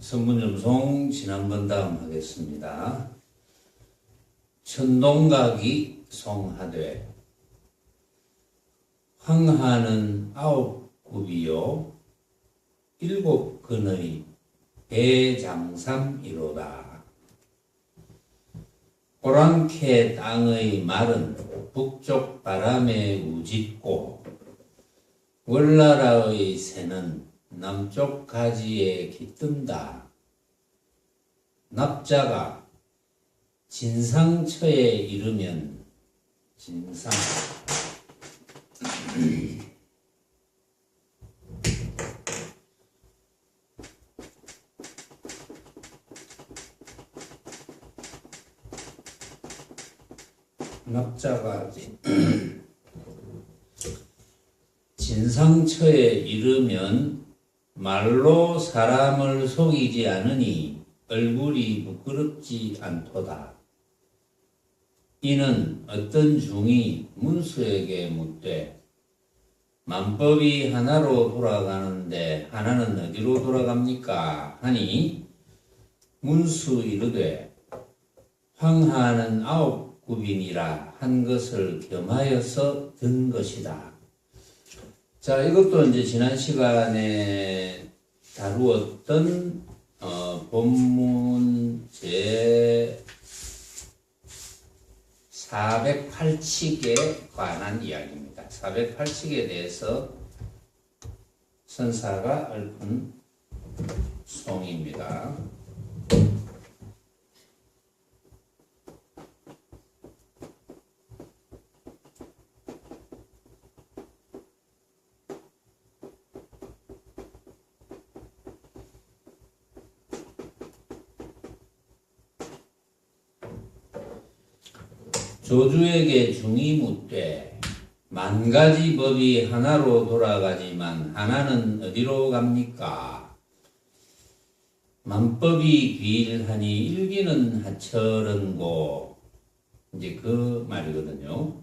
선문점송 지난번 다음 하겠습니다. 천동각이 송하되 황하는 9굽이요 7근의 배장삼이로다. 오랑캐 땅의 말은 북쪽 바람에 우짓고 월나라의 새는 남쪽 가지에 깃든다. 납자가 진상처에 이르면 진상 납자가 진상처에 이르면 말로 사람을 속이지 않으니 얼굴이 부끄럽지 않도다. 이는 어떤 중이 문수에게 묻되 만법이 하나로 돌아가는데 하나는 어디로 돌아갑니까? 하니 문수 이르되 황하는 9굽이니라 한 것을 겸하여서 든 것이다. 자, 이것도 이제 지난 시간에 다루었던 본문 제 408칙에 관한 이야기입니다. 408칙에 대해서 선사가 읊은 송입니다. 조주에게 중이 묻되 만가지 법이 하나로 돌아가지만 하나는 어디로 갑니까? 만법이 귀일하니 일기는 하철은고, 이제 그 말이거든요.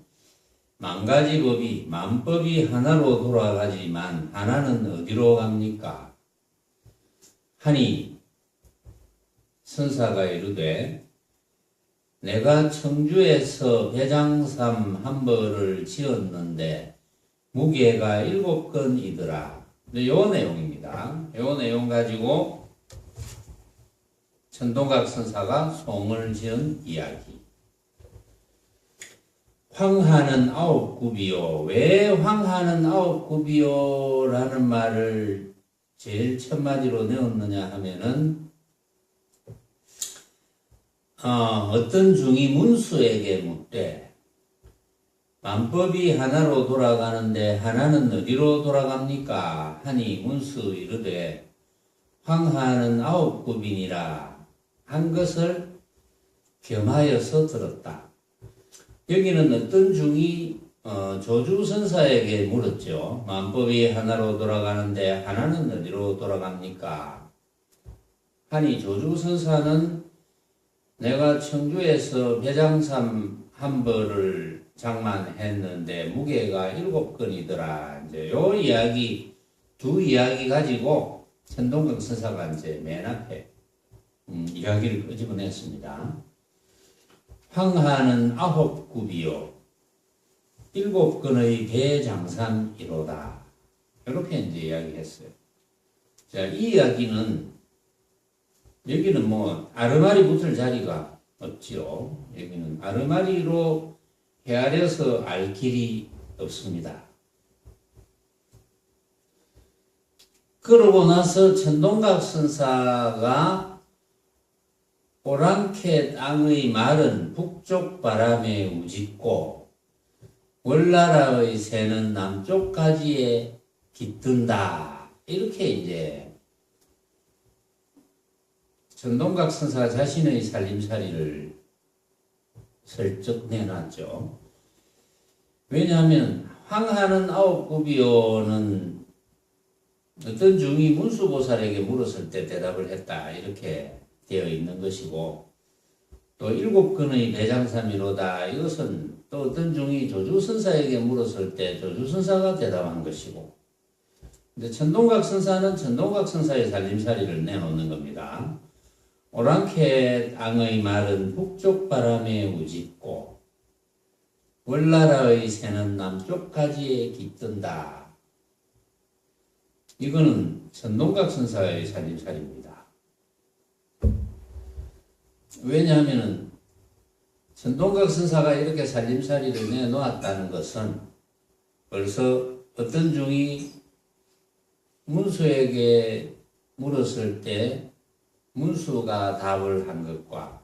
만가지 법이 만법이 하나로 돌아가지만 하나는 어디로 갑니까? 하니 선사가 이르되 내가 청주에서 배장삼 한 벌을 지었는데 무게가 7건이더라. 요 내용입니다. 요 내용 가지고 천동각 선사가 송을 지은 이야기. 황하는 9굽이요. 왜 황하는 9굽이요? 라는 말을 제일 첫 마디로 내었느냐 하면은 어떤 중이 문수에게 묻되 만법이 하나로 돌아가는데 하나는 어디로 돌아갑니까? 하니 문수 이르되 황하는 9굽이니라 한 것을 겸하여서 들었다. 여기는 어떤 중이 조주선사에게 물었죠. 만법이 하나로 돌아가는데 하나는 어디로 돌아갑니까? 하니 조주선사는 내가 청주에서 배장삼 한 벌을 장만했는데 무게가 7건이더라. 이제 요 이야기, 두 이야기 가지고 천동각 선사가 이제 맨 앞에 이야기를 끄집어냈습니다. 황하는 9굽이요 7건의 배장삼이로다. 이렇게 이제 이야기했어요. 자, 이 이야기는 여기는 뭐 아르마리 붙을 자리가 없지요. 여기는 아르마리로 헤아려서 알 길이 없습니다. 그러고 나서 천동각 선사가 오랑캐 땅의 말은 북쪽 바람에 우짓고 월나라의 새는 남쪽 가지에 깃든다. 이렇게 이제 천동각 선사 자신의 살림살이를 슬쩍 내놨죠. 왜냐하면 황하는 9굽이요는 어떤 중이 문수보살에게 물었을 때 대답을 했다. 이렇게 되어 있는 것이고, 또 7건의 배장삼이로다. 이것은 또 어떤 중이 조주선사에게 물었을 때 조주선사가 대답한 것이고, 근데 천동각 선사는 천동각 선사의 살림살이를 내놓는 겁니다. 오랑캐 땅의 말은 북쪽 바람에 우짖고 월나라의 새는 남쪽 가지에 깃든다. 이거는 천동각 선사의 살림살이입니다. 왜냐하면 천동각 선사가 이렇게 살림살이를 내놓았다는 것은 벌써 어떤 중이 문수에게 물었을 때 문수가 답을 한 것과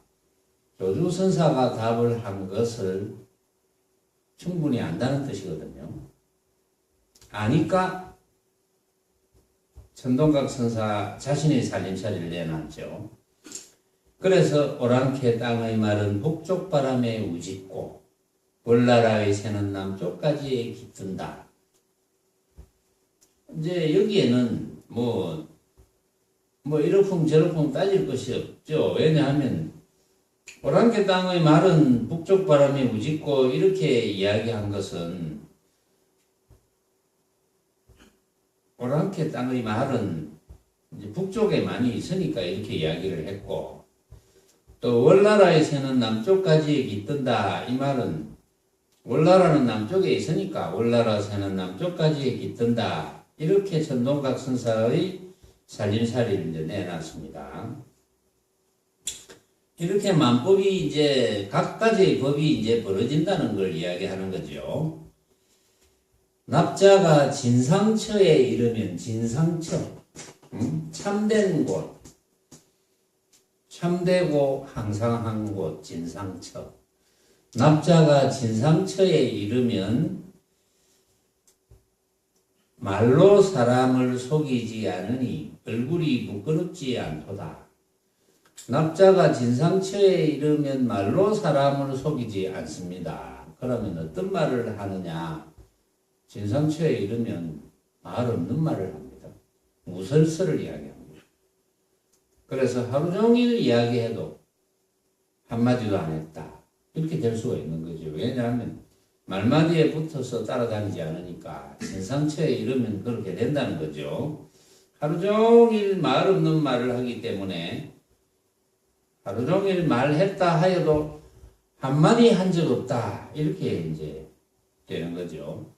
조주선사가 답을 한 것을 충분히 안다는 뜻이거든요. 아니까 천동각 선사 자신의 살림살이를 내놨죠. 그래서 오랑캐 땅의 말은 북쪽 바람에 우짖고 월나라의 새는 남쪽까지 깃든다. 이제 여기에는 뭐 이러쿵저러쿵 따질 것이 없죠. 왜냐하면 오랑캐 땅의 말은 북쪽 바람에 우짖고 이렇게 이야기한 것은 오랑캐 땅의 말은 이제 북쪽에 많이 있으니까 이렇게 이야기를 했고, 또 월나라의 새는 남쪽까지 깃든다. 이 말은 월나라는 남쪽에 있으니까 월나라 새는 남쪽까지 깃든다. 이렇게 천동각 선사의 살림살이를 이제 내놨습니다. 이렇게 만법이 이제 각가지의 법이 이제 벌어진다는 걸 이야기하는 거죠. 납자가 진상처에 이르면 진상처, 참된 곳, 참되고 항상한 곳, 진상처. 납자가 진상처에 이르면 말로 사람을 속이지 않으니 얼굴이 부끄럽지 않도다. 납자가 진상처에 이르면 말로 사람을 속이지 않습니다. 그러면 어떤 말을 하느냐? 진상처에 이르면 말 없는 말을 합니다. 무설설을 이야기합니다. 그래서 하루 종일 이야기해도 한마디도 안 했다. 이렇게 될 수가 있는 거죠. 왜냐하면 말마디에 붙어서 따라다니지 않으니까 진상처에 이르면 그렇게 된다는 거죠. 하루 종일 말 없는 말을 하기 때문에 하루 종일 말했다 하여도 한마디 한 적 없다. 이렇게 이제 되는 거죠.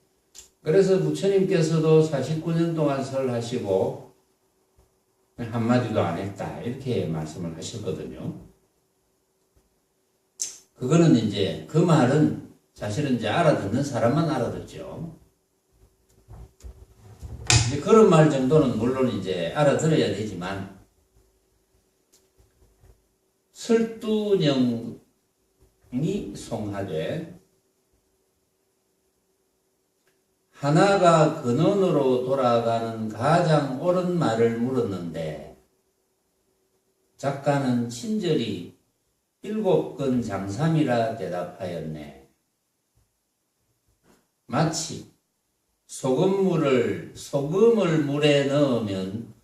그래서 부처님께서도 49년 동안 설하시고 한마디도 안 했다. 이렇게 말씀을 하셨거든요. 그거는 이제 그 말은 사실은 이제 알아듣는 사람만 알아듣죠. 이제 그런 말 정도는 물론 이제 알아들어야 되지만, 설두령이 송하되 하나가 근원으로 돌아가는 가장 옳은 말을 물었는데 작가는 친절히 7건 장삼이라 대답하였네. 마치 소금을 물에 넣으면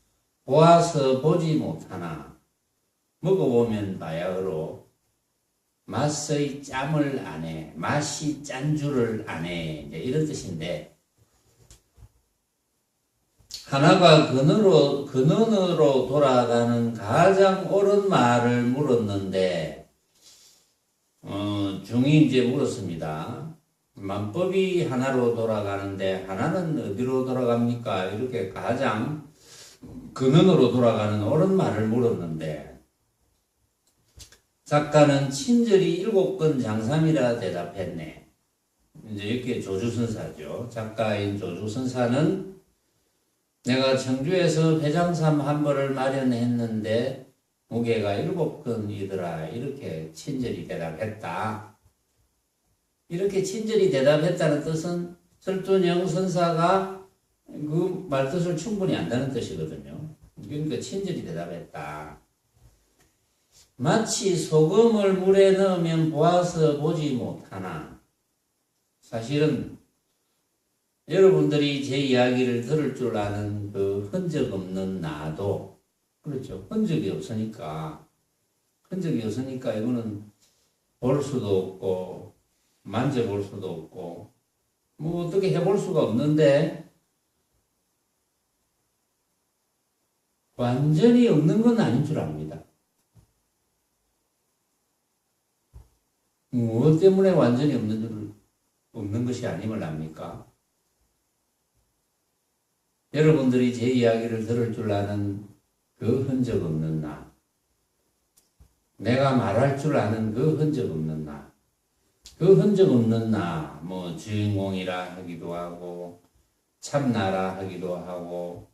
보아서 보지 못하나 먹어보면 바야흐로 맛의 짬을 아네, 맛이 짠 줄을 아네, 이제 이런 뜻인데, 하나가 근원으로 돌아가는 가장 옳은 말을 물었는데, 중이 이제 물었습니다. 만법이 하나로 돌아가는데 하나는 어디로 돌아갑니까? 이렇게 가장 근원으로 돌아가는 옳은 말을 물었는데, 작가는 친절히 7건 장삼이라 대답했네. 이제 이렇게 조주선사죠. 작가인 조주선사는 내가 청주에서 배장삼 한 벌을 마련했는데 무게가 7건이더라. 이렇게 친절히 대답했다. 이렇게 친절히 대답했다는 뜻은 설두령 선사가 그 말뜻을 충분히 안다는 뜻이거든요. 그러니까 친절히 대답했다. 마치 소금을 물에 넣으면 보아서 보지 못하나. 사실은 여러분들이 제 이야기를 들을 줄 아는 그 흔적 없는 나도, 그렇죠. 흔적이 없으니까 이거는 볼 수도 없고 만져볼 수도 없고 뭐 어떻게 해볼 수가 없는데, 완전히 없는 건 아닌 줄 압니다. 무엇 때문에 완전히 없는 것이 아님을 압니까? 여러분들이 제 이야기를 들을 줄 아는 그 흔적 없는 나, 내가 말할 줄 아는 그 흔적 없는 나, 그 흔적 없는 나, 뭐 주인공이라 하기도 하고 참나라 하기도 하고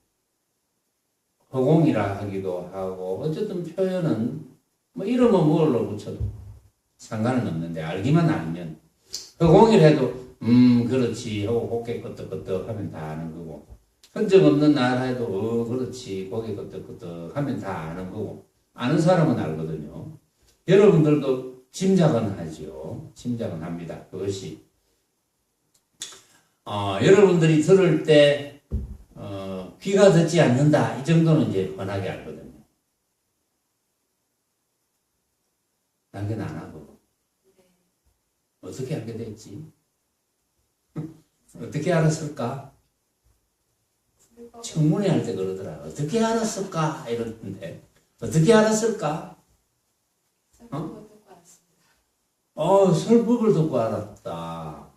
허공이라 하기도 하고 어쨌든 표현은 뭐 이름은 뭘로 붙여도 상관은 없는데 알기만 알면 허공이라 해도 그렇지 하고 고개 끄덕끄덕 하면 다 아는 거고 흔적 없는 나라 해도 그렇지 고개 끄덕끄덕 하면 다 아는 거고 아는 사람은 알거든요. 여러분들도 짐작은 하죠. 짐작은 합니다. 그것이 여러분들이 들을 때 귀가 듣지 않는다 이 정도는 이제 뻔하게 알거든요. 남편 안 하고 어떻게 알게 됐지? 어떻게 알았을까? 청문회 할 때 그러더라. 어떻게 알았을까? 이러는데 어떻게 알았을까? 설법을 듣고 알았다.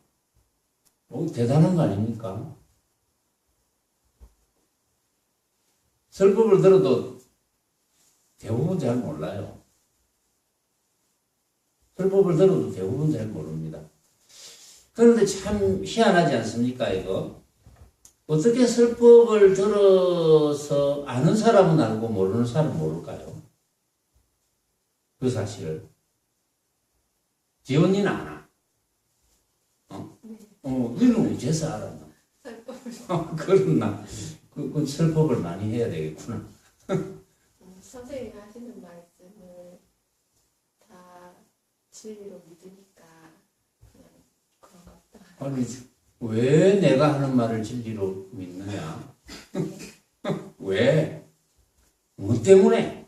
대단한 거 아닙니까? 설법을 들어도 대부분 잘 몰라요. 설법을 들어도 대부분 잘 모릅니다. 그런데 참 희한하지 않습니까, 이거? 어떻게 설법을 들어서 아는 사람은 알고 모르는 사람은 모를까요? 그 사실을. 지원이는 아나? 너는 어째서 알았나? 그렇나? 그 설법을 많이 해야 되겠구나. 선생님이 하시는 말씀을 다 진리로 믿으니까 그냥 그런 것 같다. 아니, 왜 내가 하는 말을 진리로 믿느냐? 왜? 뭐 때문에?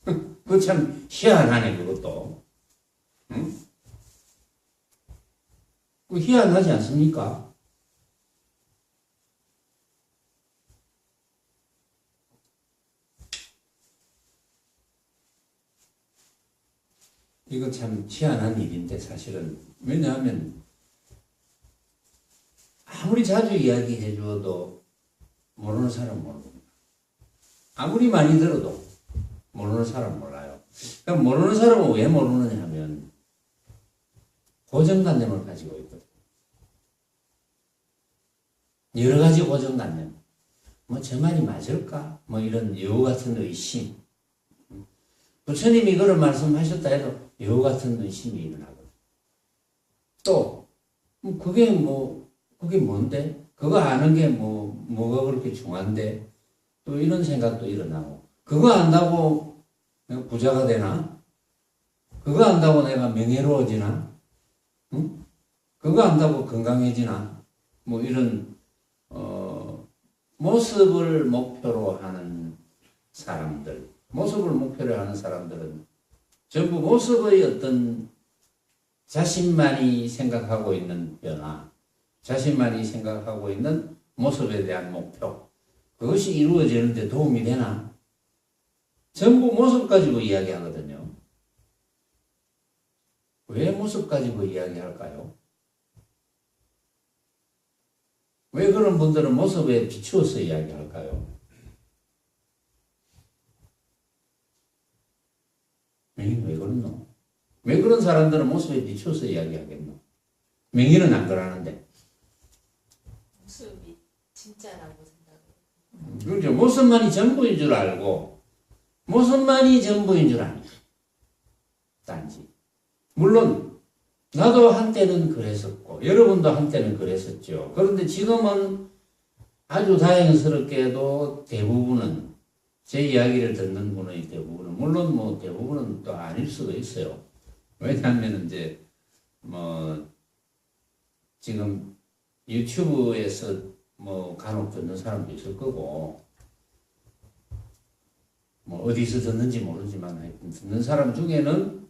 그거 참 희한하네, 그것도. 응? 그 희한하지 않습니까? 이거 참 희한한 일인데 사실은 왜냐하면 아무리 자주 이야기해 줘도 모르는 사람 모르고 아무리 많이 들어도 모르는 사람 몰라요. 그럼 모르는 사람은 왜 모르느냐 하면 고정관념을 가지고 있거든. 여러 가지 고정관념. 뭐 저 말이 맞을까? 뭐 이런 여우 같은 의심. 부처님이 그런 말씀하셨다 해도 여우 같은 의심이 일어나거든. 또 그게 뭔데? 그거 아는 게 뭐가 그렇게 중요한데? 또 이런 생각도 일어나고 그거 안다고 내가 부자가 되나? 그거 안다고 내가 명예로워지나? 응? 그거 안다고 건강해지나? 뭐 이런 모습을 목표로 하는 사람들, 모습을 목표로 하는 사람들은 전부 모습의 어떤 자신만이 생각하고 있는 변화, 자신만이 생각하고 있는 모습에 대한 목표, 그것이 이루어지는데 도움이 되나? 전부 모습 가지고 이야기하거든요. 왜 모습 가지고 이야기할까요? 왜 그런 분들은 모습에 비추어서 이야기할까요? 왜 그렇노? 왜 그런 사람들은 모습에 비추어서 이야기하겠노? 명의는 안 그러는데. 모습이 진짜라고 생각해요. 그렇죠. 모습만이 전부인 줄 알고 모습만이 전부인 줄 아니까. 단지. 물론 나도 한때는 그랬었고 여러분도 한때는 그랬었죠. 그런데 지금은 아주 다행스럽게도 대부분은 제 이야기를 듣는 분의 대부분은 물론 뭐 대부분은 또 아닐 수도 있어요. 왜냐하면 이제 뭐 지금 유튜브에서 뭐 간혹 듣는 사람도 있을 거고 뭐 어디서 듣는지 모르지만 하여튼 듣는 사람 중에는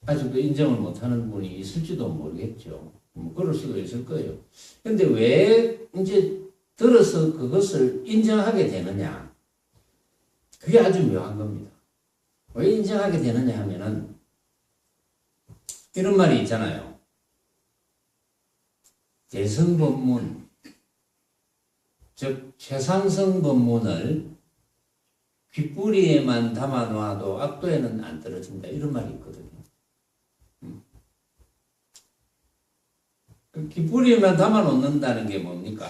아직도 인정을 못하는 분이 있을지도 모르겠죠. 뭐 그럴 수도 있을 거예요. 근데 왜 이제 들어서 그것을 인정하게 되느냐? 그게 아주 묘한 겁니다. 왜 인정하게 되느냐 하면은 이런 말이 있잖아요. 대성법문, 즉 최상승 법문을 귓뿌리에만 담아놔도 악도에는 안 떨어진다. 이런 말이 있거든요. 그 귓뿌리에만 담아놓는다는 게 뭡니까?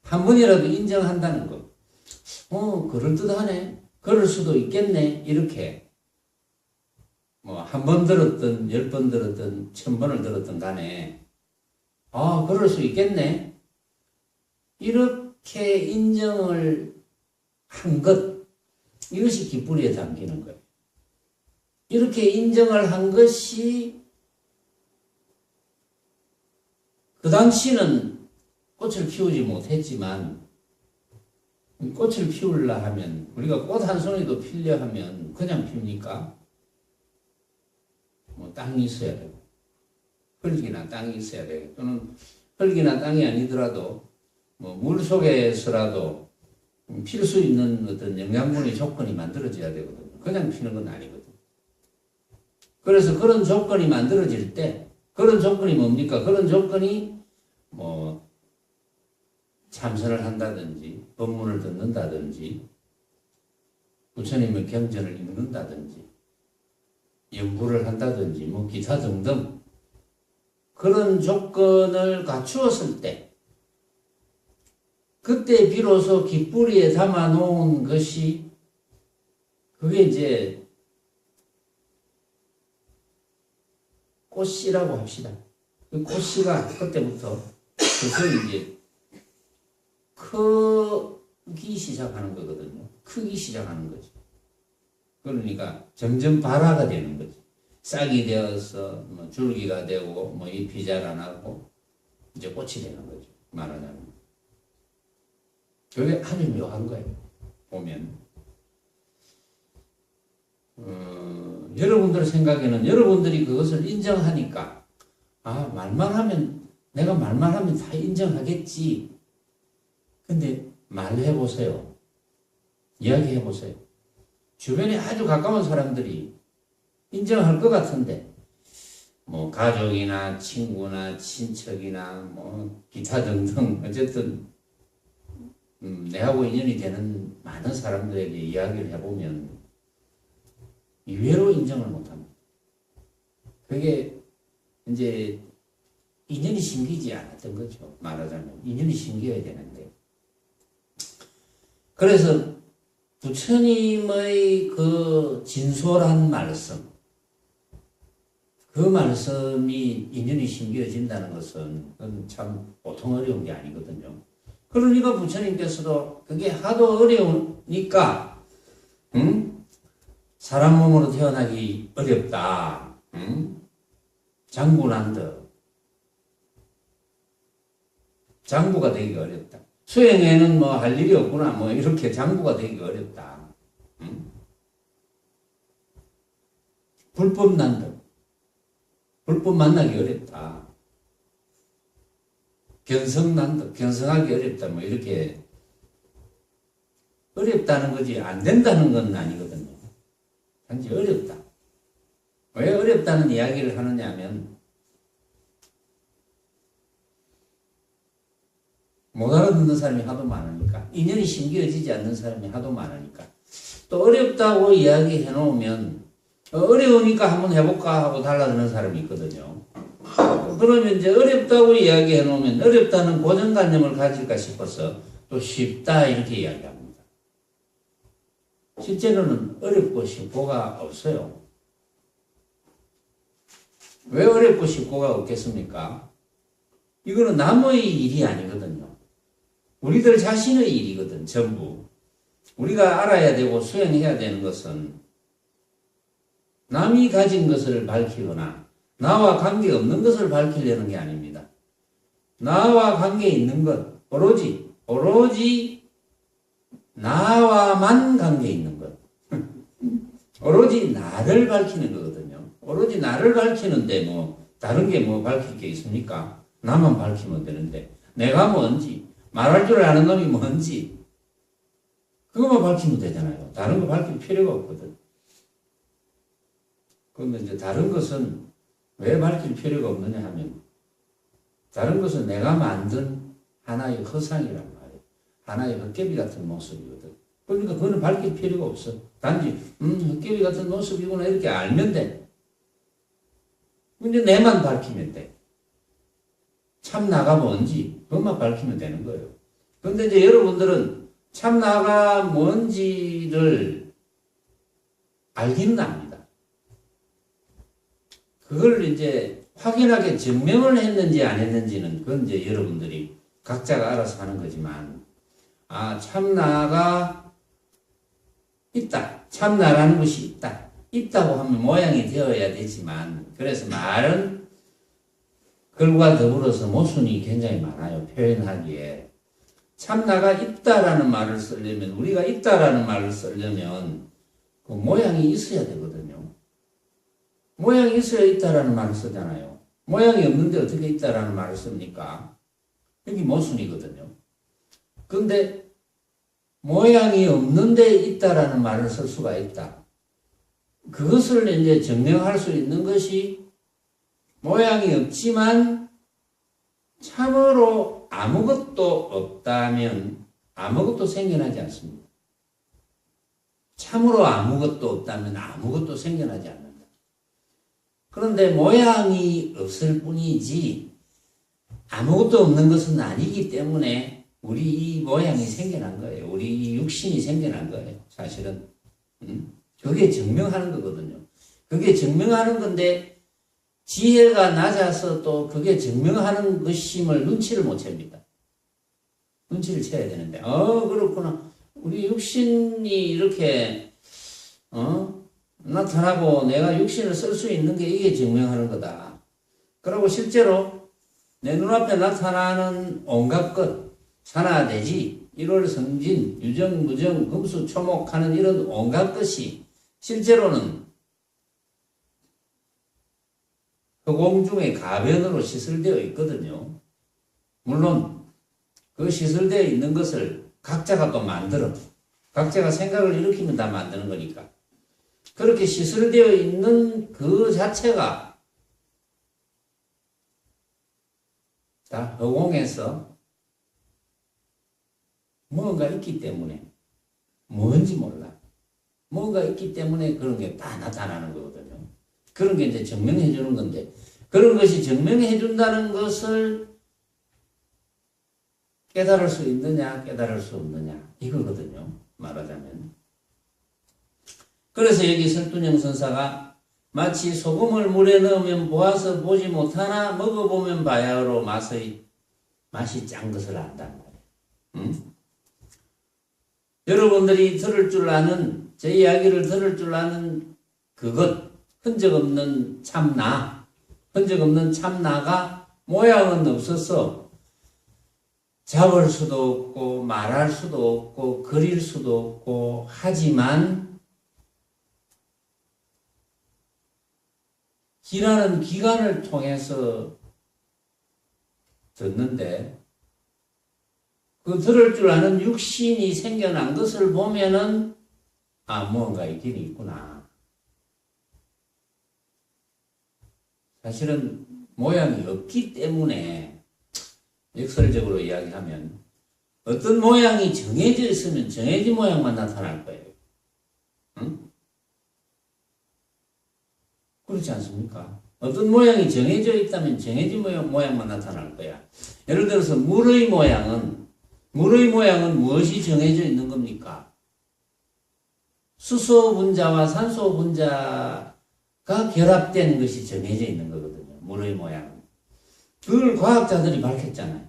한 번이라도 인정한다는 거. 그럴듯하네. 그럴 수도 있겠네. 이렇게. 뭐, 한 번 들었든, 10번 들었든, 1000번을 들었든 간에, 그럴 수 있겠네. 이렇게 인정을 한 것, 이것이 귓뿌리에 담기는 거예요. 이렇게 인정을 한 것이 그 당시는 꽃을 피우지 못했지만 꽃을 피우려 하면 우리가 꽃 한 송이도 피려 하면 그냥 핍니까? 뭐 땅이 있어야 되고 흙이나 땅이 있어야 되고 또는 흙이나 땅이 아니더라도 뭐 물 속에서라도 필 수 있는 어떤 영양분의 조건이 만들어져야 되거든요. 그냥 피는 건 아니거든요. 그래서 그런 조건이 만들어질 때 그런 조건이 뭡니까? 그런 조건이 뭐 참선을 한다든지 법문을 듣는다든지 부처님의 경전을 읽는다든지 연구를 한다든지 뭐 기타 등등 그런 조건을 갖추었을 때 그때 비로소 귓뿌리에 담아 놓은 것이 그게 이제 꽃씨라고 합시다. 그 꽃씨가 그때부터 그것을 이제 크기 시작하는 거거든요. 크기 시작하는 거죠. 그러니까 점점 발화가 되는 거죠. 싹이 되어서 뭐 줄기가 되고 뭐 잎이 자라나고 이제 꽃이 되는 거죠. 말하자면. 그게 아주 묘한 거예요. 보면. 여러분들 생각에는 여러분들이 그것을 인정하니까 말만 하면 내가 말만 하면 다 인정하겠지. 근데 말해보세요. 이야기해보세요. 주변에 아주 가까운 사람들이 인정할 것 같은데 뭐 가족이나 친구나 친척이나 뭐 기타 등등 어쨌든 내하고 인연이 되는 많은 사람들에게 이야기를 해보면 의외로 인정을 못합니다. 그게 이제 인연이 심기지 않았던 거죠. 말하자면 인연이 심겨야 되는데 그래서 부처님의 그 진솔한 말씀 그 말씀이 인연이 심겨진다는 것은 그건 참 보통 어려운 게 아니거든요. 그러니까 부처님께서도 그게 하도 어려우니까 사람 몸으로 태어나기 어렵다. 장구난드 장구가 되기 어렵다. 수행에는 뭐 할 일이 없구나. 뭐 이렇게 장구가 되기 어렵다. 불법 난득. 불법 만나기 어렵다. 견성 난득. 견성하기 어렵다. 뭐 이렇게 어렵다는 거지 안 된다는 건 아니거든요. 단지 어렵다. 왜 어렵다는 이야기를 하느냐 하면 못 알아듣는 사람이 하도 많으니까 인연이 심겨지지 않는 사람이 하도 많으니까 또 어렵다고 이야기해 놓으면 어려우니까 한번 해볼까 하고 달라드는 사람이 있거든요. 그러면 이제 어렵다고 이야기해 놓으면 어렵다는 고정관념을 가질까 싶어서 또 쉽다 이렇게 이야기합니다. 실제로는 어렵고 쉽고가 없어요. 왜 어렵고 쉽고가 없겠습니까? 이거는 남의 일이 아니거든요. 우리들 자신의 일이거든, 전부. 우리가 알아야 되고 수행해야 되는 것은 남이 가진 것을 밝히거나 나와 관계없는 것을 밝히려는 게 아닙니다. 나와 관계 있는 것, 오로지 나와만 관계 있는 것. 오로지 나를 밝히는 거거든요. 오로지 나를 밝히는데 뭐 다른 게 뭐 밝힐 게 있습니까? 나만 밝히면 되는데 내가 뭔지 말할 줄 아는 놈이 뭔지 그것만 밝히면 되잖아요. 다른 거 밝힐 필요가 없거든. 그러면 이제 다른 것은 왜 밝힐 필요가 없느냐 하면 다른 것은 내가 만든 하나의 허상이란 말이에요. 하나의 헛개비 같은 모습이거든. 그러니까 그거는 밝힐 필요가 없어. 단지 헛개비 같은 모습이구나 이렇게 알면 돼. 이제 내만 밝히면 돼. 참나가 뭔지 그것만 밝히면 되는 거예요. 그런데 이제 여러분들은 참나가 뭔지를 알기는 압니다. 그걸 이제 확인하게 증명을 했는지 안 했는지는 그건 이제 여러분들이 각자가 알아서 하는 거지만 참나가 있다. 참나라는 것이 있다. 있다고 하면 모양이 되어야 되지만 그래서 말은 글과 더불어서 모순이 굉장히 많아요. 표현하기에. 참나가 있다라는 말을 쓰려면 우리가 있다라는 말을 쓰려면 그 모양이 있어야 되거든요. 모양이 있어야 있다라는 말을 쓰잖아요. 모양이 없는데 어떻게 있다라는 말을 씁니까? 여기 모순이거든요. 그런데 모양이 없는데 있다라는 말을 쓸 수가 있다. 그것을 이제 증명할 수 있는 것이 모양이 없지만 참으로 아무것도 없다면 아무것도 생겨나지 않습니다. 참으로 아무것도 없다면 아무것도 생겨나지 않는다. 그런데 모양이 없을 뿐이지 아무것도 없는 것은 아니기 때문에 우리 이 모양이 생겨난 거예요. 우리 이 육신이 생겨난 거예요. 사실은. 그게 증명하는 거거든요. 그게 증명하는 건데 지혜가 낮아서 또 그게 증명하는 것임을 눈치를 못 챕니다. 눈치를 채야 되는데 그렇구나. 우리 육신이 이렇게 나타나고 내가 육신을 쓸 수 있는 게 이게 증명하는 거다. 그리고 실제로 내 눈앞에 나타나는 온갖 것 산하대지, 일월성진, 유정, 무정, 금수, 초목하는 이런 온갖 것이 실제로는 허공 중에 가변으로 시설되어 있거든요. 물론 그 시설되어 있는 것을 각자가 또 만들어. 각자가 생각을 일으키면 다 만드는 거니까. 그렇게 시설되어 있는 그 자체가 다 허공에서 뭔가 있기 때문에 뭔지 몰라. 뭔가 있기 때문에 그런 게 다 나타나는 거거든요. 그런 게 이제 증명해 주는 건데 그런 것이 증명해 준다는 것을 깨달을 수 있느냐 깨달을 수 없느냐 이거거든요. 말하자면. 그래서 여기 설둔영 선사가 마치 소금을 물에 넣으면 보아서 보지 못하나 먹어보면 바야흐로 맛이 짠 것을 안단 말이에요. 여러분들이 들을 줄 아는 제 이야기를 들을 줄 아는 그것 흔적 없는 참나 흔적 없는 참나가 모양은 없어서 잡을 수도 없고 말할 수도 없고 그릴 수도 없고 하지만 기라는 기관을 통해서 듣는데 그 들을 줄 아는 육신이 생겨난 것을 보면은 무언가 있긴 있구나. 사실은 모양이 없기 때문에 역설적으로 이야기하면 어떤 모양이 정해져 있으면 정해진 모양만 나타날 거예요. 응? 그렇지 않습니까? 어떤 모양이 정해져 있다면 정해진 모양만 나타날 거야. 예를 들어서 물의 모양은 무엇이 정해져 있는 겁니까? 수소 분자와 산소 분자가 결합된 것이 정해져 있는 거거든요. 물의 모양은. 그걸 과학자들이 밝혔잖아요.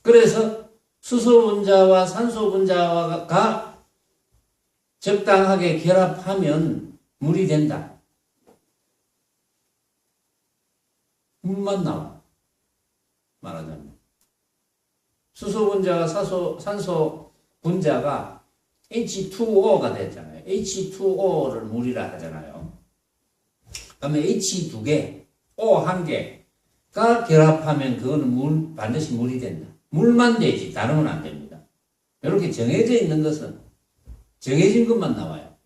그래서 수소 분자와 산소 분자가 적당하게 결합하면 물이 된다. 물만 나와. 말하자면. 수소 분자와 산소 분자가 H2O가 됐잖아요. H2O를 물이라 하잖아요. 그러면 H2개, O 1개, 결합하면 그거는 반드시 물이 된다. 물만 되지 다른 건 안 됩니다. 이렇게 정해져 있는 것은 정해진 것만 나와요.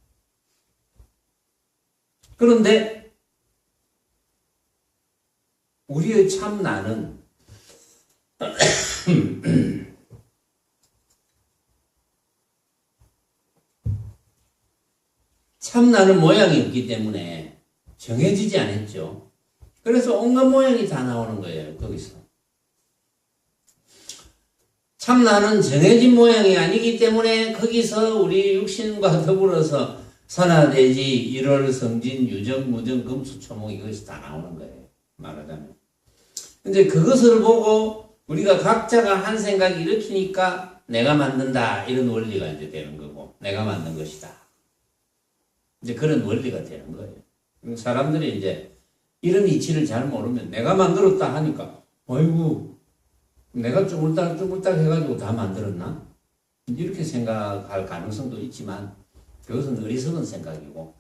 그런데 우리의 참나는 참나는 모양이 없기 때문에 정해지지 않았죠. 그래서 온갖 모양이 다 나오는 거예요. 거기서. 참나는 정해진 모양이 아니기 때문에 거기서 우리 육신과 더불어서 산하대지, 일월성진, 유정, 무정, 금수, 초목 이것이 다 나오는 거예요. 말하자면. 이제 그것을 보고 우리가 각자가 한 생각을 일으키니까 내가 만든다 이런 원리가 이제 되는 거고 내가 만든 것이다. 이제 그런 원리가 되는 거예요. 사람들이 이제 이런 이치를 잘 모르면 내가 만들었다 하니까 아이고 내가 쪼물딱 해가지고 다 만들었나? 이렇게 생각할 가능성도 있지만 그것은 어리석은 생각이고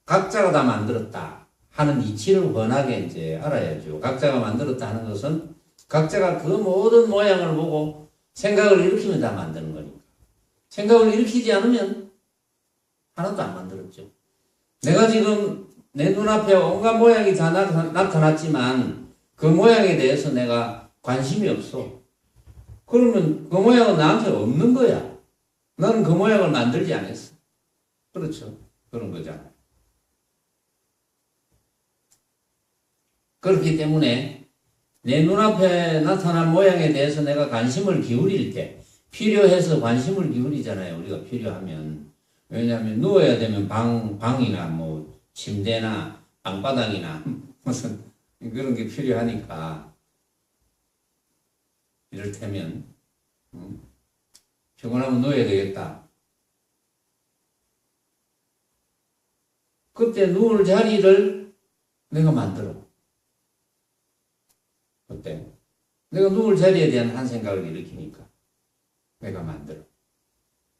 각자가 다 만들었다 하는 이치를 훤하게 이제 알아야죠. 각자가 만들었다 하는 것은 각자가 그 모든 모양을 보고 생각을 일으키면 다 만드는 거니까. 생각을 일으키지 않으면 하나도 안 만들었죠. 내가 지금 내 눈앞에 온갖 모양이 다 나타났지만 그 모양에 대해서 내가 관심이 없어. 그러면 그 모양은 나한테 없는 거야. 나는 그 모양을 만들지 않았어. 그렇죠. 그런 거잖아요. 그렇기 때문에 내 눈앞에 나타난 모양에 대해서 내가 관심을 기울일 때 필요해서 관심을 기울이잖아요. 우리가 필요하면. 왜냐하면 누워야 되면 방이나 뭐 침대나 방바닥이나 무슨 그런 게 필요하니까 이를테면 피곤하면 누워야 되겠다. 그때 누울 자리를 내가 만들어. 그때 내가 누울 자리에 대한 한 생각을 일으키니까 내가 만들어.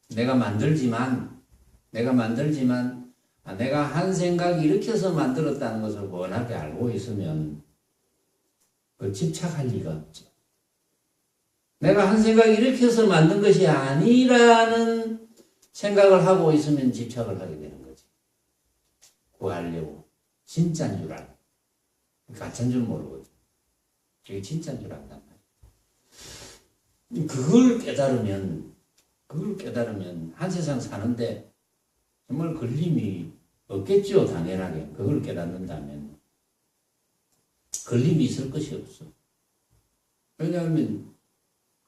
내가 만들지만 내가 한 생각 일으켜서 만들었다는 것을 원하게 알고 있으면 그 집착할 리가 없죠. 내가 한 생각 일으켜서 만든 것이 아니라는 생각을 하고 있으면 집착을 하게 되는 거지. 구하려고. 진짜인 줄 알고. 가짜인 줄 모르거든. 그게 진짜인 줄 안단 말이야. 그걸 깨달으면 한 세상 사는데 정말 걸림이 없겠죠. 당연하게. 그걸 깨닫는다면. 걸림이 있을 것이 없어. 왜냐하면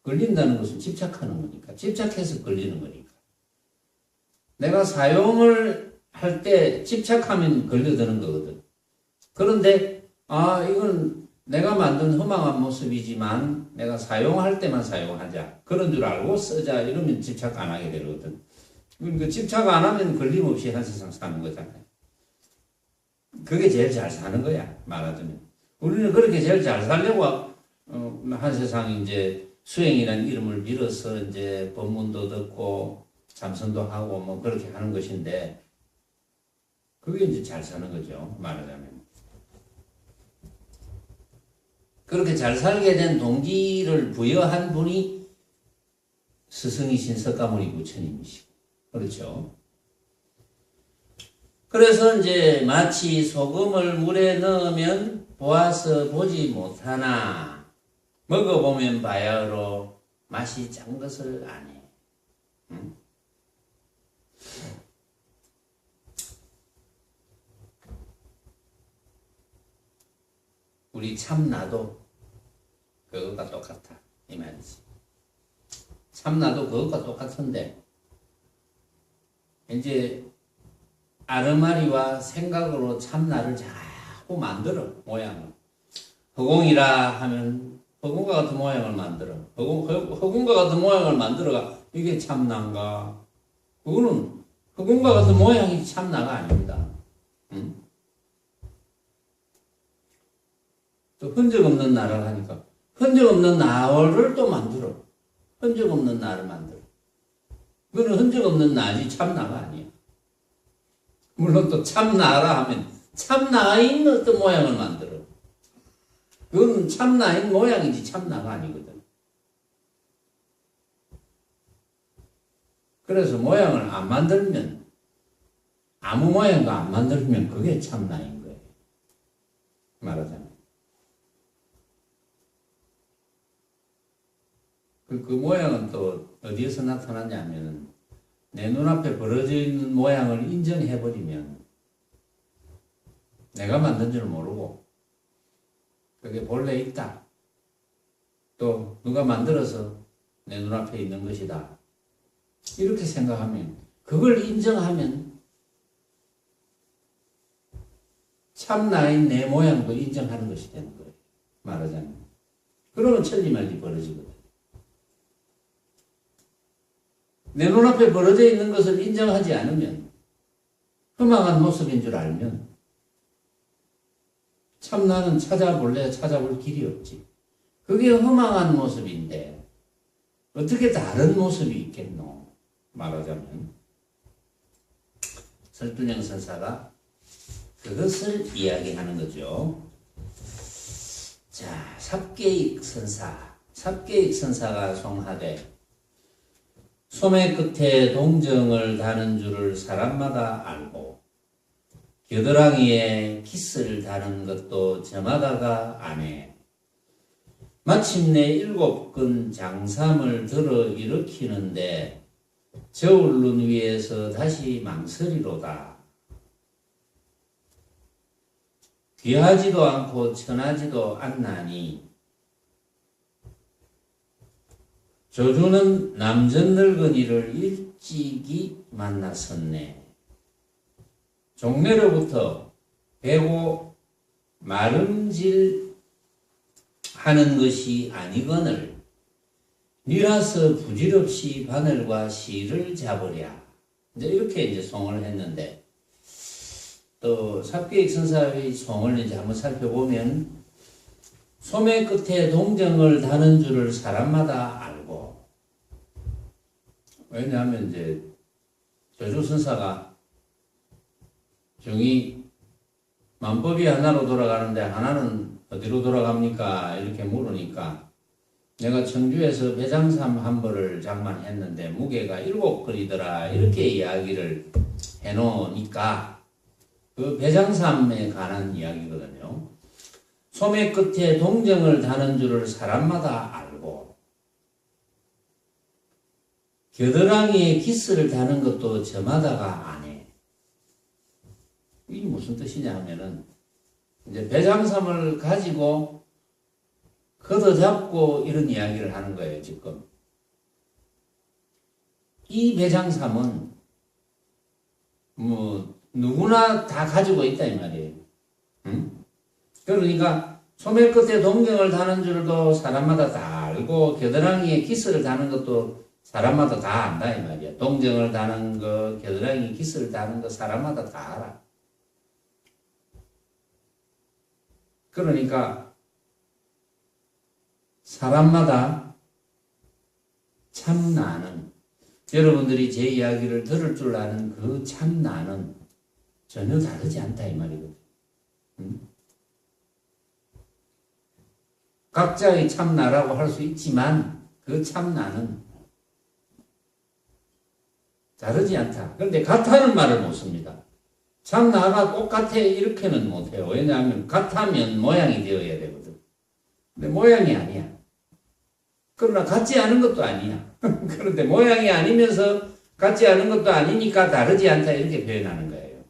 걸린다는 것은 집착하는 거니까. 집착해서 걸리는 거니까. 내가 사용을 할 때 집착하면 걸려드는 거거든. 그런데 이건 내가 만든 허망한 모습이지만 내가 사용할 때만 사용하자. 그런 줄 알고 쓰자. 이러면 집착 안 하게 되거든. 그러니까 집착 안 하면 걸림없이 한 세상 사는 거잖아요. 그게 제일 잘 사는 거야. 말하자면. 우리는 그렇게 제일 잘 살려고 한 세상 이제 수행이라는 이름을 빌어서 이제 법문도 듣고 참선도 하고 뭐 그렇게 하는 것인데 그게 이제 잘 사는 거죠. 말하자면. 그렇게 잘 살게 된 동기를 부여한 분이 스승이신 석가모니 부처님이시고. 그렇죠. 그래서 이제 마치 소금을 물에 넣으면 보아서 보지 못하나 먹어보면 바야흐로 맛이 짠 것을 아네. 응? 우리 참나도 그것과 똑같아. 이 말이지. 참나도 그것과 똑같은데 이제 아르마리와 생각으로 참나를 자꾸 만들어. 모양을. 허공이라 하면 허공과 같은 모양을 만들어. 허공과 같은 모양을 만들어가 이게 참나인가? 그거는 허공과 같은 모양이 참나가 아닙니다. 응? 또 흔적 없는 나를 하니까 흔적 없는 나를 또 만들어. 흔적 없는 나를 만들어. 그거는 흔적 없는 나지 참나가 아니야. 물론 또 참나라 하면 참나에 있는 어떤 모양을 만들어. 그건 참나인 모양이지 참나가 아니거든. 그래서 모양을 안 만들면, 아무 모양도 안 만들면 그게 참나인 거예요. 말하자면. 그 모양은 또 어디에서 나타나냐면, 내 눈앞에 벌어져 있는 모양을 인정해버리면 내가 만든 줄 모르고 그게 본래 있다. 또 누가 만들어서 내 눈앞에 있는 것이다. 이렇게 생각하면, 그걸 인정하면 참나인 내 모양도 인정하는 것이 되는 거예요. 말하자면. 그러면 천리말리 벌어지거든. 내 눈앞에 벌어져 있는 것을 인정하지 않으면, 허망한 모습인 줄 알면 참나는 찾아볼래 찾아볼 길이 없지. 그게 허망한 모습인데 어떻게 다른 모습이 있겠노? 말하자면 설준영 선사가 그것을 이야기하는 거죠. 자, 삽계익 선사가 송하되 소매 끝에 동정을 다는 줄을 사람마다 알고 겨드랑이에 키스를 다는 것도 저마다가 아네. 마침내 7근 장삼을 들어 일으키는데 저울눈 위에서 다시 망설이로다. 귀하지도 않고 천하지도 않나니 조주는 남전 늙은이를 일찍이 만났었네. 종래로부터 배고 마름질 하는 것이 아니거늘 니라서 부질없이 바늘과 실을 잡으랴. 이제 이렇게 이제 송을 했는데, 또 삽계익 선사의 송을 이제 한번 살펴보면, 소매 끝에 동정을 다는 줄을 사람마다 알고, 왜냐하면 이제 조주 선사가 종이 만법이 하나로 돌아가는데 하나는 어디로 돌아갑니까? 이렇게 물으니까, 내가 청주에서 배장삼 한 벌을 장만했는데 무게가 7근이더라 이렇게 이야기를 해놓으니까 그 배장삼에 관한 이야기거든요. 소매 끝에 동정을 다는 줄을 사람마다 알고 겨드랑이에 기스를 다는 것도 저마다가 아네. 이게 무슨 뜻이냐 하면은, 이제 배장삼을 가지고 걷어잡고 이런 이야기를 하는 거예요, 지금. 이 배장삼은 누구나 다 가지고 있다 이 말이에요. 응? 그러니까 소매 끝에 동정을 다는 줄도 사람마다 다 알고 겨드랑이에 키스를 다는 것도 사람마다 다 안다 이 말이야. 동정을 다는 거, 겨드랑이에 키스를 다는 거 사람마다 다 알아. 그러니까 사람마다 참나는, 여러분들이 제 이야기를 들을 줄 아는 그 참나는 전혀 다르지 않다 이 말이거든. 각자의 참나라고 할 수 있지만 그 참나는 다르지 않다. 그런데 같다는 말을 못 씁니다. 참나가 똑같아 이렇게는 못해요. 왜냐하면 같으면 모양이 되어야 되거든. 근데 모양이 아니야. 그러나 같지 않은 것도 아니야. 그런데 모양이 아니면서 같지 않은 것도 아니니까 다르지 않다 이렇게 표현하는 거예요.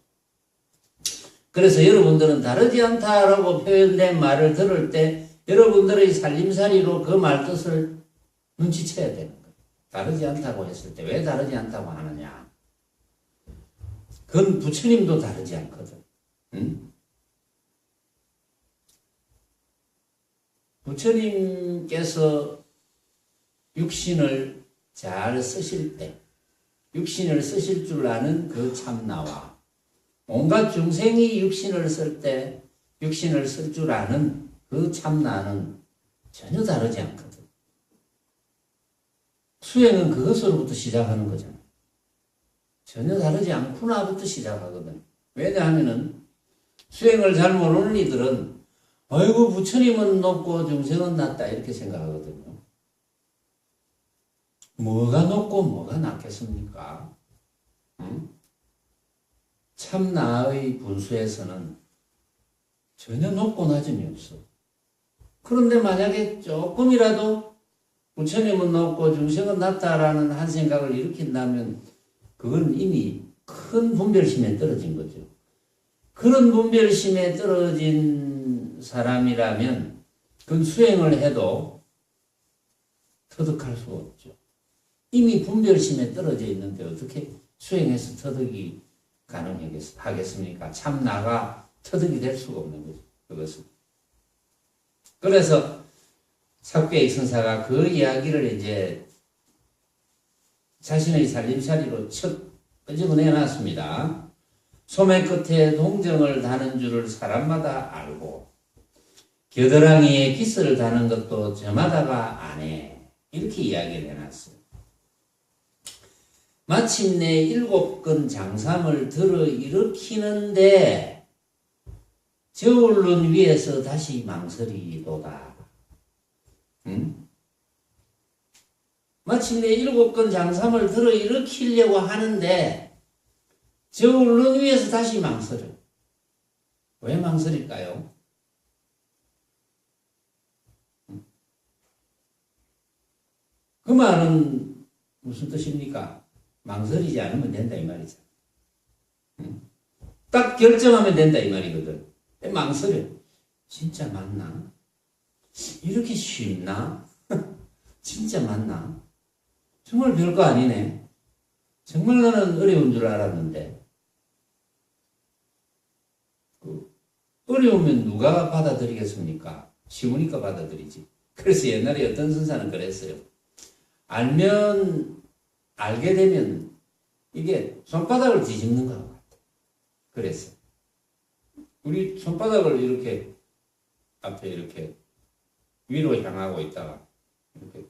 그래서 여러분들은 다르지 않다라고 표현된 말을 들을 때 여러분들의 살림살이로 그 말 뜻을 눈치채야 되는 거예요. 다르지 않다고 했을 때 왜 다르지 않다고 하느냐. 그건 부처님도 다르지 않거든. 응? 부처님께서 육신을 잘 쓰실 때, 육신을 쓰실 줄 아는 그 참나와 온갖 중생이 육신을 쓸 때 육신을 쓸 줄 아는 그 참나는 전혀 다르지 않거든. 수행은 그것으로부터 시작하는 거잖아. 전혀 다르지 않구나부터 시작하거든. 왜냐하면은 수행을 잘 모르는 이들은 아이고 부처님은 높고 중생은 낮다 이렇게 생각하거든요. 뭐가 높고 뭐가 낮겠습니까? 응? 참나의 분수에서는 전혀 높고 낮음이 없어. 그런데 만약에 조금이라도 부처님은 높고 중생은 낮다라는 한 생각을 일으킨다면 그건 이미 큰 분별심에 떨어진 거죠. 그런 분별심에 떨어진 사람이라면 그건 수행을 해도 터득할 수 없죠. 이미 분별심에 떨어져 있는데 어떻게 수행해서 터득이 가능하겠습니까? 참나가 터득이 될 수가 없는 거죠. 그것은. 그래서 삭배익 선사가 그 이야기를 이제 자신의 살림살이로 척 끄집어내놨습니다. 소매 끝에 동정을 다는 줄을 사람마다 알고 겨드랑이에 기스를 다는 것도 저마다가 아네. 이렇게 이야기를 해놨어요. 마침내 7건 장삼을 들어 일으키는데 저울론 위에서 다시 망설이도다. 응? 마침내 7건 장삼을 들어 일으키려고 하는데 저울론 위에서 다시 망설여. 왜 망설일까요? 그 말은 무슨 뜻입니까? 망설이지 않으면 된다 이 말이죠. 딱 결정하면 된다 이 말이거든. 망설여. 진짜 맞나? 이렇게 쉽나? 진짜 맞나? 정말 별거 아니네. 정말 나는 어려운 줄 알았는데. 어려우면 누가 받아들이겠습니까? 쉬우니까 받아들이지. 그래서 옛날에 어떤 선사는 그랬어요. 알게 되면 이게 손바닥을 뒤집는 것 같아. 그랬어. 우리 손바닥을 이렇게 앞에 이렇게 위로 향하고 있다가 이렇게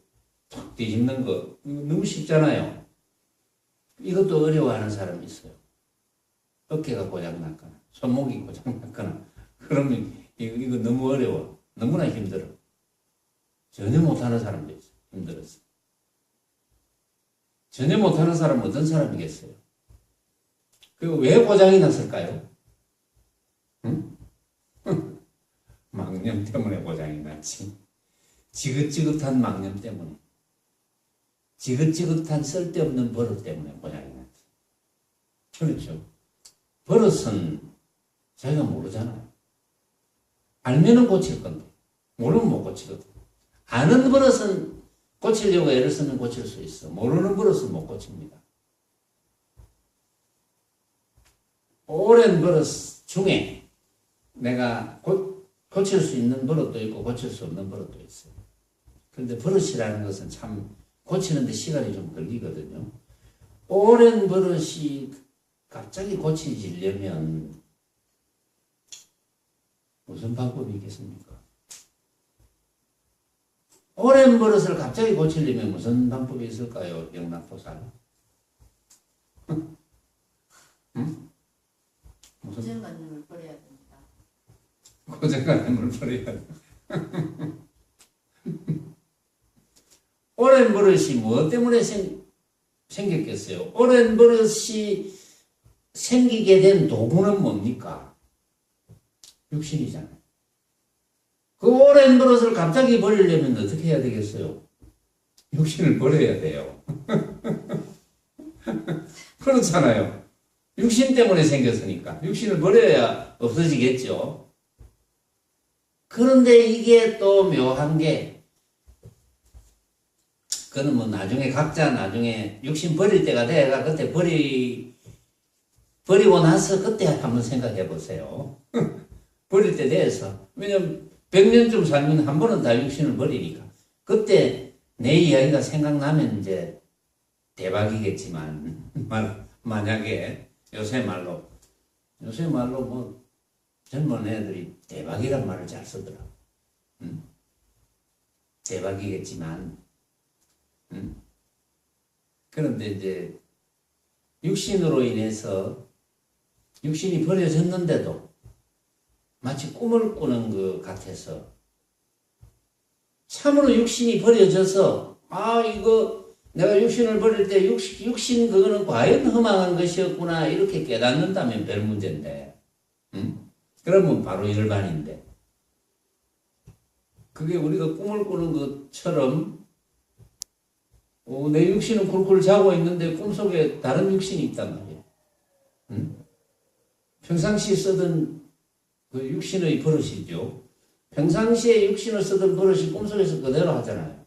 탁 뒤집는 거 이거 너무 쉽잖아요. 이것도 어려워하는 사람이 있어요. 어깨가 고장났거나 손목이 고장났거나 그러면 이거 너무 어려워. 너무나 힘들어. 전혀 못하는 사람도 있어. 힘들었어. 전혀 못하는 사람은 어떤 사람이겠어요? 그리고 왜 고장이 났을까요? 응? 망념 때문에 고장이 났지. 지긋지긋한 망념 때문에. 지긋지긋한 쓸데없는 버릇 때문에 고장이 났지. 그렇죠. 버릇은 자기가 모르잖아요. 알면은 고칠 건데 모르면 못 고치거든. 아는 버릇은 고치려고 애를 쓰면 고칠 수 있어. 모르는 버릇은 못 고칩니다. 오랜 버릇 중에 내가 고칠 수 있는 버릇도 있고 고칠 수 없는 버릇도 있어요. 그런데 버릇이라는 것은 참 고치는데 시간이 좀 걸리거든요. 오랜 버릇이 갑자기 고치려면 무슨 방법이 있겠습니까? 오랜 버릇을 갑자기 고치려면 무슨 방법이 있을까요? 영락보살. 응? 고정관념을 버려야 됩니다. 고정관념을 버려야 돼. 오랜 버릇이 무엇 때문에 생겼겠어요? 오랜 버릇이 생기게 된 도구는 뭡니까? 육신이잖아요. 그 오랜 버릇을 갑자기 버리려면 어떻게 해야 되겠어요? 육신을 버려야 돼요. 그렇잖아요. 육신 때문에 생겼으니까. 육신을 버려야 없어지겠죠. 그런데 이게 또 묘한 게, 그거는 뭐 나중에 각자 나중에 육신 버릴 때가 돼가 그때 버리고 나서 그때 한번 생각해 보세요. 버릴 때 돼서. 왜냐면 100년쯤 살면 한 번은 다 육신을 버리니까. 그때 내 이야기가 생각나면 이제 대박이겠지만, 만약에 요새 말로 뭐 젊은 애들이 대박이란 말을 잘 쓰더라. 응? 대박이겠지만, 응? 그런데 이제 육신으로 인해서 육신이 버려졌는데도 마치 꿈을 꾸는 것 같아서 참으로 육신이 버려져서 이거 내가 육신을 버릴 때 육신 그거는 과연 허망한 것이었구나 이렇게 깨닫는다면 별 문제인데 그러면 바로 열반인데 그게 우리가 꿈을 꾸는 것처럼 내 육신은 굴굴 자고 있는데 꿈속에 다른 육신이 있단 말이에요. 평상시에 쓰던 그 육신의 버릇이죠. 평상시에 육신을 쓰던 버릇이 꿈속에서 그대로 하잖아요.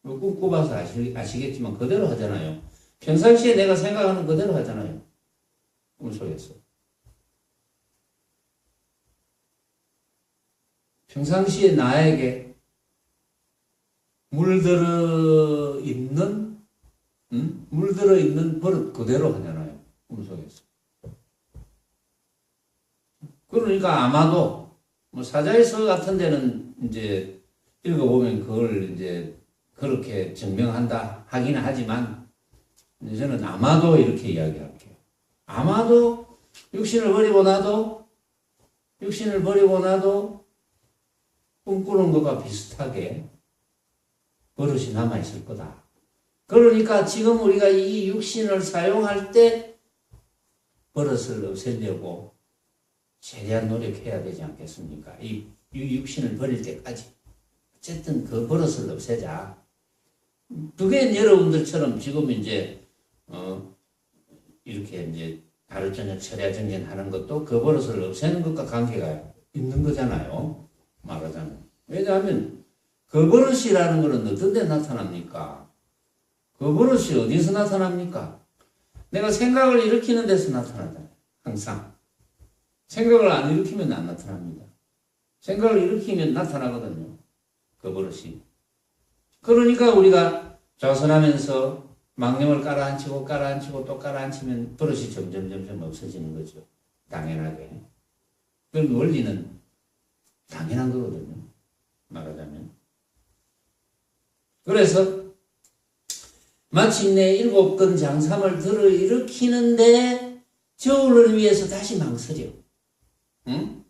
꿈 꿔봐서 아시겠지만 그대로 하잖아요. 평상시에 내가 생각하는 그대로 하잖아요. 꿈속에서. 평상시에 나에게 물들어 있는 버릇 그대로 하잖아요. 꿈속에서. 그러니까 아마도 사자에서 같은 데는 이제 읽어보면 그걸 이제 그렇게 증명한다 하기는 하지만 저는 아마도 이렇게 이야기할게요. 아마도 육신을 버리고 나도 꿈꾸는 것과 비슷하게 버릇이 남아있을 거다. 그러니까 지금 우리가 이 육신을 사용할 때 버릇을 없애려고 최대한 노력해야 되지 않겠습니까? 이 육신을 버릴 때까지. 어쨌든 그 버릇을 없애자. 그게 여러분들처럼 지금 이제, 이렇게 이제 하루 저녁 철야 정진하는 것도 그 버릇을 없애는 것과 관계가 있는 거잖아요. 말하자면. 왜냐하면 그 버릇이라는 것은 어떤 데 나타납니까? 그 버릇이 어디서 나타납니까? 내가 생각을 일으키는 데서 나타나잖아요. 항상. 생각을 안 일으키면 안 나타납니다. 생각을 일으키면 나타나거든요. 그 버릇이. 그러니까 우리가 좌선하면서 망령을 깔아앉히고 또 깔아앉히면 버릇이 점점 없어지는 거죠. 당연하게. 그럼 원리는 당연한 거거든요. 말하자면. 그래서 마침내 7건 장삼을 들어 일으키는데 저울을 위해서 다시 망설여. 응?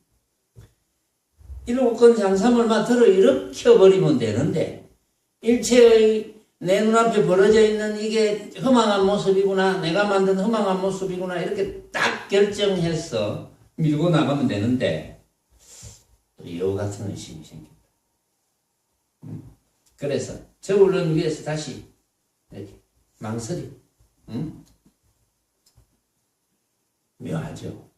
7건 장삼을 막 들어 일으켜버리면 되는데 일체의 내 눈앞에 벌어져 있는 이게 허망한 모습이구나, 내가 만든 허망한 모습이구나 이렇게 딱 결정해서 밀고 나가면 되는데 여우 같은 의심이 생긴다. 그래서 저울을 위해서 다시 이렇게 망설이. 묘하죠.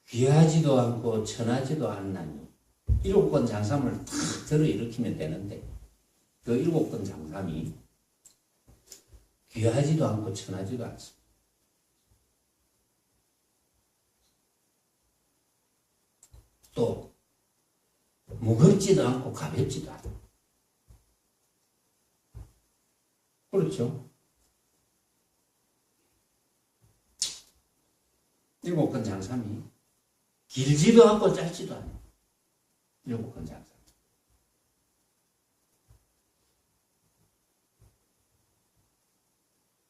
귀하지도 않고 천하지도 않나니 7건 장삼을 탁 들어 일으키면 되는데 그 7건 장삼이 귀하지도 않고 천하지도 않습니다. 또 무겁지도 않고 가볍지도 않아. 그렇죠? 7건 장삼이 길지도 않고 짧지도 않아. 7건 장삼.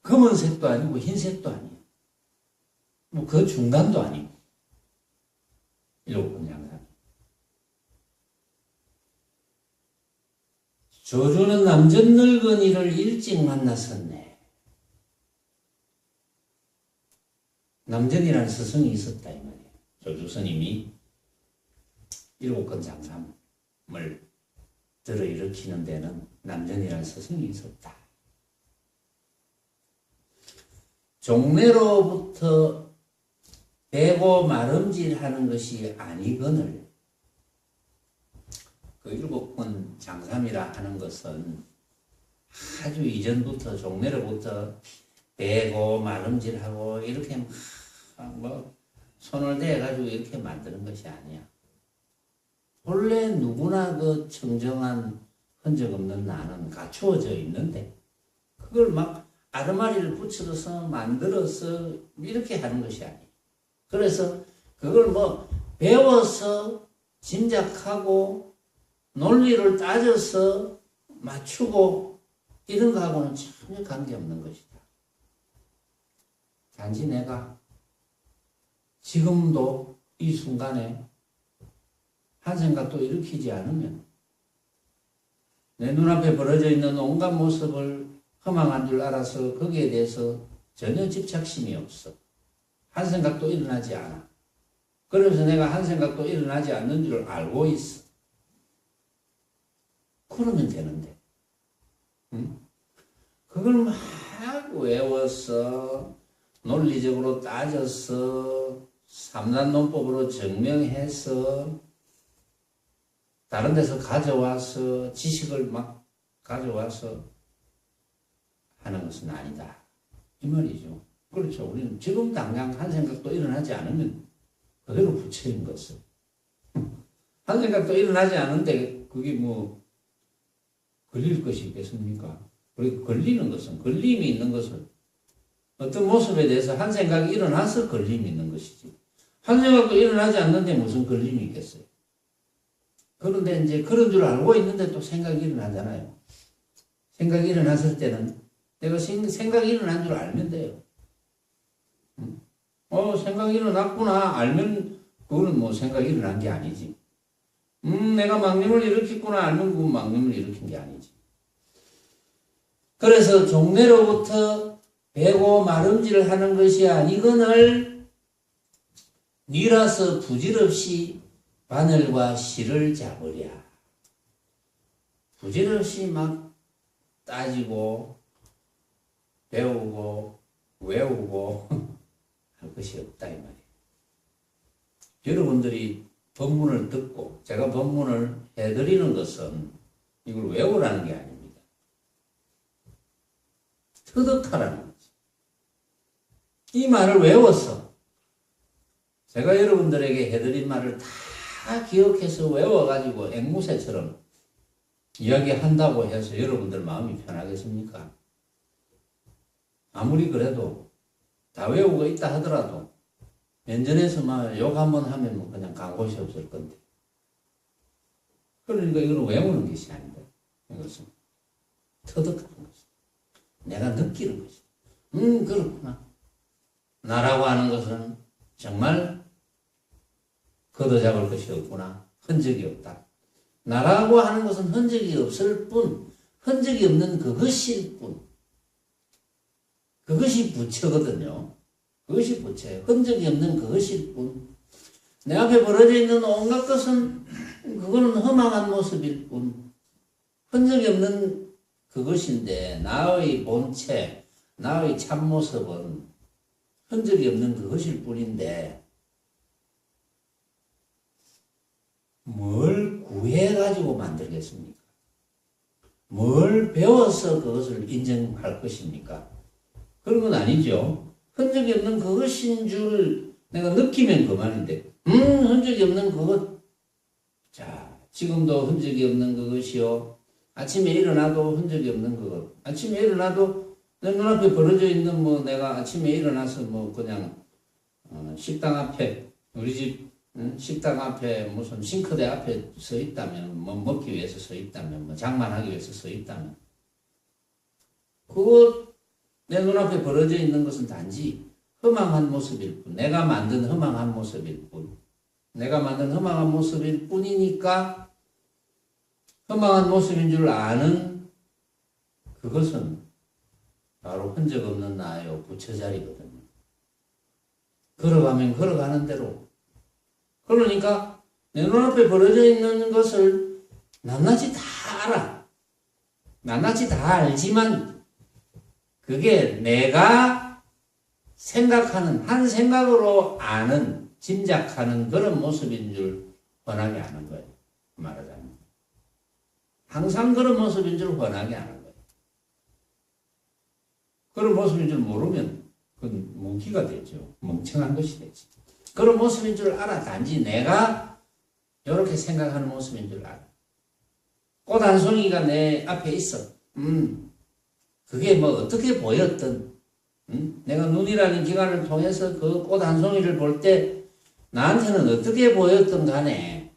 검은색도 아니고 흰색도 아니에요. 뭐 그 중간도 아니고 7건 장삼. 조조는 남전 늙은이를 일찍 만났었네. 남전이라는 스승이 있었다 이 말이에요. 조조 스님이 7건 장삼을 들어 일으키는 데는 남전이라는 스승이 있었다. 종래로부터 베고 마름질하는 것이 아니거늘 그 7건 장삼이라 하는 것은 아주 이전부터 종래로부터 베고 마름질하고 이렇게 뭐 손을 대가지고 이렇게 만드는 것이 아니야. 본래 누구나 그 청정한 흔적 없는 나는 갖추어져 있는데 그걸 막 아르마리를 붙여서 만들어서 이렇게 하는 것이 아니야. 그래서 그걸 뭐 배워서 짐작하고 논리를 따져서 맞추고 이런 거하고는 전혀 관계없는 것이다. 단지 내가 지금도 이 순간에 한 생각도 일으키지 않으면 내 눈앞에 벌어져 있는 온갖 모습을 허망한 줄 알아서 거기에 대해서 전혀 집착심이 없어. 한 생각도 일어나지 않아. 그러면서 내가 한 생각도 일어나지 않는 줄 알고 있어. 그러면 되는데. 응? 그걸 막 외워서 논리적으로 따져서 3단 논법으로 증명해서 다른 데서 가져와서 지식을 막 가져와서 하는 것은 아니다. 이 말이죠. 그렇죠. 우리는 지금 당장 한 생각도 일어나지 않으면 그대로 부처인 것을. 한 생각도 일어나지 않은데 그게 뭐 걸릴 것이 있겠습니까? 그리고 걸리는 것은, 걸림이 있는 것은 어떤 모습에 대해서 한 생각이 일어나서 걸림이 있는 것이지. 한 생각도 일어나지 않는데 무슨 걸림이 있겠어요? 그런데 이제 그런 줄 알고 있는데 또 생각이 일어나잖아요. 생각이 일어났을 때는 내가 생각이 일어난 줄 알면 돼요. 생각이 일어났구나 알면 그거는 뭐 생각이 일어난 게 아니지. 내가 망념을 일으켰구나 알면 그건 망념을 일으킨 게 아니지. 그래서 종래로부터 베고 마름질을 하는 것이 아니거늘 니라서 부질없이 바늘과 실을 잡으랴. 부질없이 막 따지고 배우고 외우고 할 것이 없다 이 말이에요. 여러분들이 법문을 듣고 제가 법문을 해드리는 것은 이걸 외우라는 게 아닙니다. 터득하라는 거지. 이 말을 외워서 제가 여러분들에게 해드린 말을 다 기억해서 외워가지고 앵무새처럼 이야기한다고 해서 여러분들 마음이 편하겠습니까? 아무리 그래도 다 외우고 있다 하더라도 면전에서 막 욕 한번 하면 뭐 그냥 간 곳이 없을 건데. 그러니까 이거는 외우는 것이 아니다. 이것은 터득하는 것이다. 내가 느끼는 것이다. 그렇구나. 나라고 하는 것은 정말 걷어잡을 것이 없구나. 흔적이 없다. 나라고 하는 것은 흔적이 없을 뿐, 흔적이 없는 그것일 뿐. 그것이 부처거든요. 그것이 부처예요. 흔적이 없는 그것일 뿐. 내 앞에 벌어져 있는 온갖 것은 그거는 허망한 모습일 뿐. 흔적이 없는 그것인데 나의 본체, 나의 참모습은 흔적이 없는 그것일 뿐인데 뭘 구해가지고 만들겠습니까? 뭘 배워서 그것을 인정할 것입니까? 그런 건 아니죠. 흔적이 없는 그것인 줄 내가 느끼면 그만인데 흔적이 없는 그것. 자, 지금도 흔적이 없는 그것이요. 아침에 일어나도 흔적이 없는 그것. 아침에 일어나도 내 눈앞에 벌어져 있는 뭐 내가 아침에 일어나서 뭐 그냥 식당 앞에 우리 집 식당 앞에 무슨 싱크대 앞에 서 있다면 뭐 먹기 위해서 서 있다면 뭐 장만하기 위해서 서 있다면 그것 내 눈앞에 벌어져 있는 것은 단지 허망한 모습일 뿐, 내가 만든 허망한 모습일 뿐, 내가 만든 허망한 모습일 뿐이니까 허망한 모습인 줄 아는 그것은 바로 흔적 없는 나요 부처자리거든요. 걸어가면 걸어가는 대로. 그러니까 내 눈앞에 벌어져 있는 것을 낱낱이 다 알아. 낱낱이 다 알지만 그게 내가 생각하는 한 생각으로 아는 짐작하는 그런 모습인 줄 훤하게 아는 거예요. 말하자면 항상 그런 모습인 줄 훤하게 아는 거예요. 그런 모습인 줄 모르면 그건 몽키가 되죠. 멍청한 것이 되지. 그런 모습인 줄 알아. 단지 내가 이렇게 생각하는 모습인 줄 알아. 꽃 한 송이가 내 앞에 있어. 그게 뭐 어떻게 보였든 내가 눈이라는 기관을 통해서 그 꽃 한 송이를 볼 때 나한테는 어떻게 보였든 간에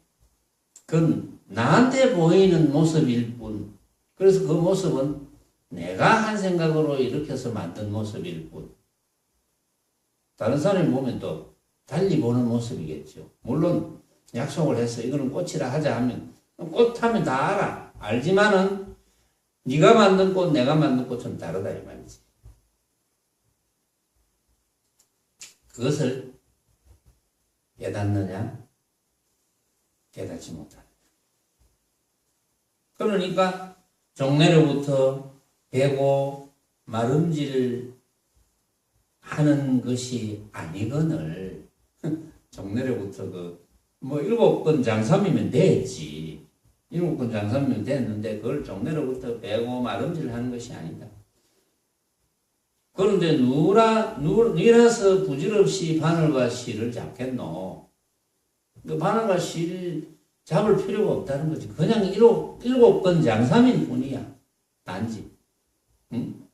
그건 나한테 보이는 모습일 뿐. 그래서 그 모습은 내가 한 생각으로 일으켜서 만든 모습일 뿐. 다른 사람이 보면 또 달리 보는 모습이겠죠. 물론 약속을 해서 이거는 꽃이라 하자 하면 꽃 하면 다 알아. 알지만은 네가 만든 꽃, 내가 만든 꽃은 다르다 이 말이지. 그것을 깨닫느냐? 깨닫지 못하느냐. 그러니까 종래로부터 베고 마름질 하는 것이 아니거늘 종래로부터 뭐 7건 장삼이면 됐지. 7건 장삼이면 됐는데 그걸 종래로부터 베고 마름질 하는 것이 아니다. 그런데 누라서 부질없이 바늘과 실을 잡겠노. 그 바늘과 실을 잡을 필요가 없다는 거지. 그냥 7건 장삼일 뿐이야. 단지. 응?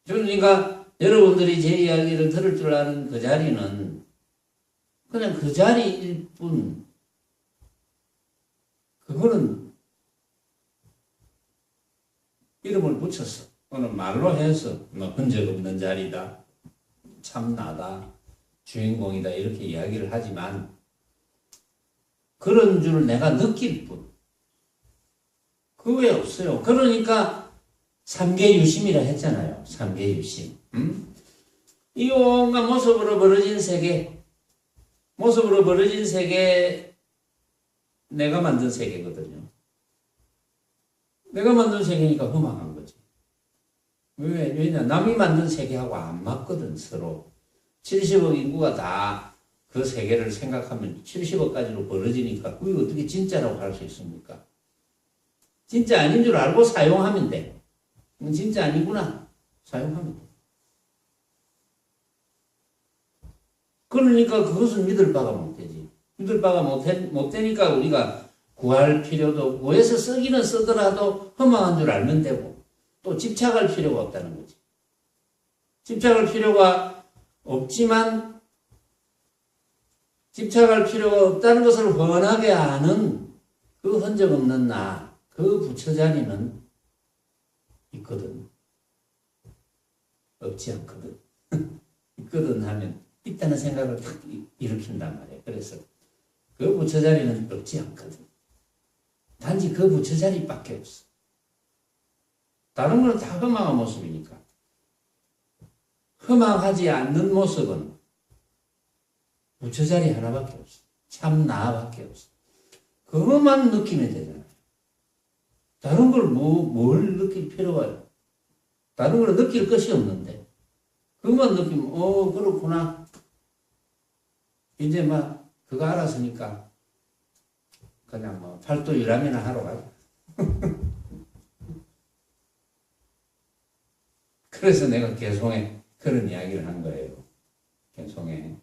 그러니까 여러분들이 제 이야기를 들을 줄 아는 그 자리는 그냥 그 자리일 뿐. 그거는 이름을 붙였어. 그거는 말로 해서 뭐 흔적 없는 자리다. 참나다. 주인공이다. 이렇게 이야기를 하지만 그런 줄 내가 느낄 뿐. 그 외에 없어요. 그러니까 삼계유심이라 했잖아요. 삼계유심. 이 온갖 모습으로 벌어진 세계, 모습으로 벌어진 세계, 내가 만든 세계거든요. 내가 만든 세계니까 허망한 거지. 왜냐? 남이 만든 세계하고 안 맞거든, 서로. 70억 인구가 다 그 세계를 생각하면 70억까지로 벌어지니까 그게 어떻게 진짜라고 할 수 있습니까? 진짜 아닌 줄 알고 사용하면 돼. 진짜 아니구나. 사용하면 돼. 그러니까 그것은 믿을 바가 못 되지. 믿을 바가 못 되니까 우리가 구할 필요도, 구해서 쓰기는 쓰더라도 허망한 줄 알면 되고, 또 집착할 필요가 없다는 거지. 집착할 필요가 없지만, 집착할 필요가 없다는 것을 훤하게 아는 그 흔적 없는 나, 그 부처 자리는 있거든. 없지 않거든. 있거든 하면 있다는 생각을 탁 일으킨단 말이야. 그래서 그 부처 자리는 없지 않거든. 단지 그 부처 자리밖에 없어. 다른 건 다 허망한 모습이니까. 허망하지 않는 모습은 부처 자리 하나밖에 없어. 참 나밖에 없어. 그것만 느끼면 되잖아요. 다른 걸 뭘 느낄 필요가, 다른 걸 느낄 것이 없는데, 그것만 느끼면, 그렇구나. 이제 막, 그거 알았으니까, 그냥 뭐, 팔도 유람이나 하러 가자. 그래서 내가 개송에 그런 이야기를 한 거예요. 개송에.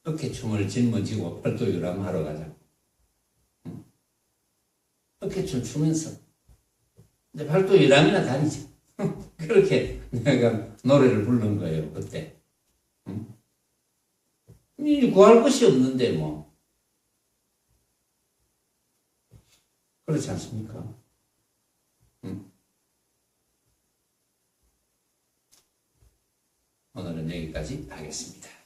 어깨춤을 짊어지고 팔도 유람하러 가자. 어깨춤 추면서 이제 팔도 유람이나 다니지. 그렇게 내가 노래를 부른 거예요, 그때. 구할 것이 없는데 뭐. 그렇지 않습니까? 오늘은 여기까지 하겠습니다.